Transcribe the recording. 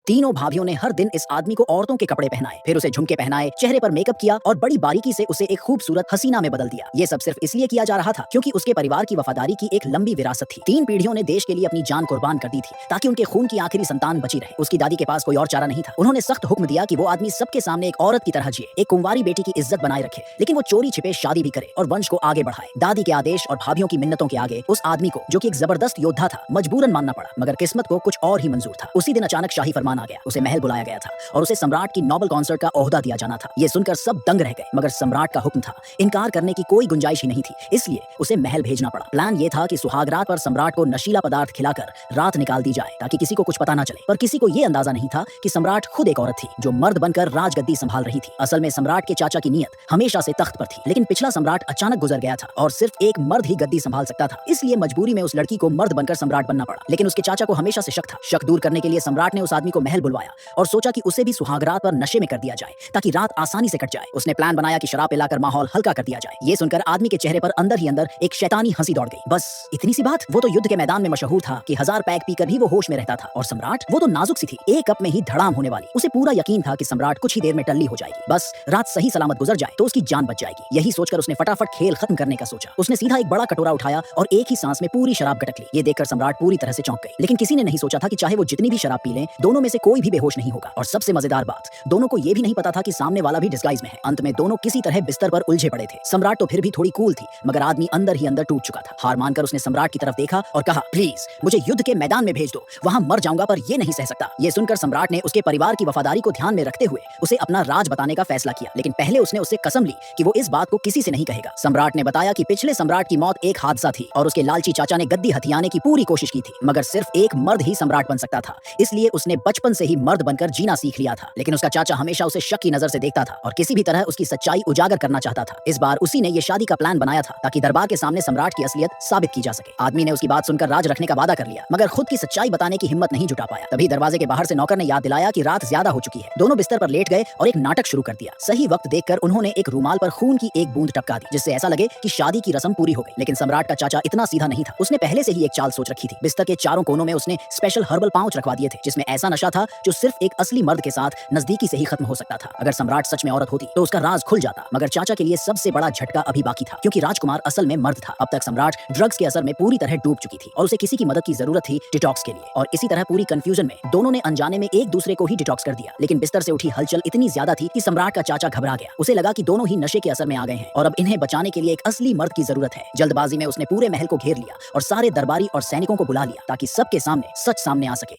तीनों भाभीियों ने हर दिन इस आदमी को औरतों के कपड़े पहनाए, फिर उसे झुमके पहनाए, चेहरे पर मेकअप किया और बड़ी बारीकी से उसे एक खूबसूरत हसीना में बदल दिया। ये सब सिर्फ इसलिए किया जा रहा था क्योंकि उसके परिवार की वफादारी की एक लंबी विरासत थी। 3 पीढ़ियों ने देश के लिए अपनी जान कुर्बान कर दी थी ताकि उनके खून की आखिरी संतान बची रहे। उसकी दादी के पास कोई और चारा नहीं था। उन्होंने सख्त हुक्म दिया कि वो आदमी सबके सामने एक औरत की तरह जिए, एक कुंवारी बेटी की इज्जत बनाए रखे, लेकिन वो चोरी छिपे शादी भी करे और वंश को आगे बढ़ाए। दादी के आदेश और भाभीियों की मिन्नतों के आगे उस आदमी को, जो कि एक जबरदस्त योद्धा था, मजबूरन मानना पड़ा। मगर किस्मत को कुछ और ही मंजूर था। उसी दिन अचानक शाही फरमान आ गया। उसे महल बुलाया गया था और उसे सम्राट की नोबल कॉन्सर्ट का ओहदा दिया जाना था। ये सुनकर सब दंग रह गए, मगर सम्राट का हुक्म था, इनकार करने की कोई गुंजाइश ही नहीं थी, इसलिए उसे महल भेजना पड़ा। प्लान ये था कि सुहागरात पर सम्राट को नशीला पदार्थ खिलाकर रात निकाल दी जाए ताकि किसी को कुछ पता ना चले। पर किसी को ये अंदाजा नहीं था कि सम्राट खुद एक औरत थी जो मर्द बनकर राजगद्दी संभाल रही थी। असल में सम्राट के चाचा की नीयत हमेशा से तख्त पर थी, लेकिन पिछला सम्राट अचानक गुजर गया था और सिर्फ एक मर्द ही गद्दी संभाल सकता था। इसलिए मजबूरी में उस लड़की को मर्द बनकर सम्राट बनना पड़ा। लेकिन उसके चाचा को हमेशा से शक था। शक दूर करने के लिए सम्राट ने उस आदमी को महल बुलवाया और सोचा कि उसे भी सुहागरात पर नशे में कर दिया जाए ताकि रात आसानी से कट जाए। उसने प्लान बनाया कि शराब पिलाकर माहौल हल्का कर दिया जाए। ये सुनकर आदमी के चेहरे पर अंदर ही अंदर एक शैतानी हंसी दौड़ गई। बस इतनी सी बात। वो तो युद्ध के मैदान में मशहूर था कि 1000 पैक पीकर भी वो होश में रहता था, और सम्राट वो तो नाजुक सी थी, एक कप में ही धड़ाम होने वाली। उसे पूरा यकीन था कि सम्राट कुछ ही देर में टल्ली हो जाएगी। बस रात सही सलामत गुजर जाए तो उसकी जान बच जाएगी। यही सोचकर उसने फटाफट खेल खत्म करने का सोचा। उसने सीधा एक बड़ा कटोरा उठाया और एक ही सांस में पूरी शराब गटक ली। ये देखकर सम्राट पूरी तरह से चौंक गई। लेकिन किसी ने नहीं सोचा था कि चाहे वो जितनी भी शराब पी लें, दोनों में से कोई भी बेहोश नहीं होगा। और सबसे मजेदार बात, दोनों को ये भी नहीं पता था कि सामने वाला भी डिस्गाइज में है। अंत में दोनों किसी तरह बिस्तर पर उलझे पड़े थे। सम्राट तो फिर भी थोड़ी कूल थी, मगर आदमी अंदर ही अंदर टूट चुका था। हार मानकर उसने सम्राट की तरफ देखा और कहा, प्लीज मुझे युद्ध के मैदान में भेज दो, वहां मर जाऊंगा पर ये नहीं सह सकता। ये सुनकर सम्राट ने उसके परिवार की वफादारी को ध्यान में रखते हुए उसे अपना राज बताने का फैसला किया। लेकिन पहले उसने उससे कसम ली कि वो इस बात को किसी से नहीं कहेगा। सम्राट ने बताया कि पिछले सम्राट की मौत एक हादसा थी और उसके लालची चाचा ने गद्दी हथियाने की पूरी कोशिश की थी, मगर सिर्फ एक मर्द ही सम्राट बन सकता था। इसलिए उसने बचपन से ही मर्द बनकर जीना सीख लिया था। लेकिन उसका चाचा हमेशा उसे शक की नजर से देखता था और किसी भी तरह उसकी सच्चाई उजागर करना चाहता था। इस बार उसी ने ये शादी का प्लान बनाया था ताकि दरबार के सामने सम्राट की असलियत साबित की जा सके। आदमी ने उसकी बात सुनकर राज रखने का वादा कर लिया, मगर खुद की सच्चाई बताने की हिम्मत नहीं जुटा पाया। तभी दरवाजे के बाहर से नौकर ने याद दिलाया कि रात ज्यादा हो चुकी है। दोनों बिस्तर पर लेट गए और एक नाटक शुरू कर दिया। सही वक्त देखकर उन्होंने एक रूमाल पर खून की एक बूंद टपका दी, जिससे ऐसा लगे कि शादी की रस्म पूरी हो गई। लेकिन सम्राट का चाचा इतना सीधा नहीं था। उसने पहले से ही एक चाल सोच रखी थी। बिस्तर के चारों कोनों में उसने स्पेशल हर्बल पाउच रखवा दिए थे, जिसमें ऐसा नशा था जो सिर्फ एक असली मर्द के साथ नजदीकी से ही खत्म हो सकता था। अगर सम्राट सच में औरत होती तो उसका राज खुल जाता। मगर चाचा के लिए सबसे बड़ा झटका अभी बाकी था, क्योंकि राजकुमार असल में मर्द था। अब तक सम्राट ड्रग्स के असर में पूरी तरह डूब चुकी थी और उसे किसी की मदद की जरूरत थी डिटॉक्स के लिए। और इसी तरह पूरी कंफ्यूजन में दोनों ने अनजाने में एक दूसरे को ही डिटॉक्स कर दिया। लेकिन बिस्तर से उठी हलचल इतनी ज्यादा थी कि सम्राट का चाचा घबरा गया। उसे लगा कि दोनों ही नशे के असर में आ गए हैं और अब इन्हें बचाने के लिए एक असली मर्द की जरूरत है। जल्दबाजी में उसने पूरे महल को घेर लिया और सारे दरबारी और सैनिकों को बुला लिया ताकि सबके सामने सच सामने आ सके।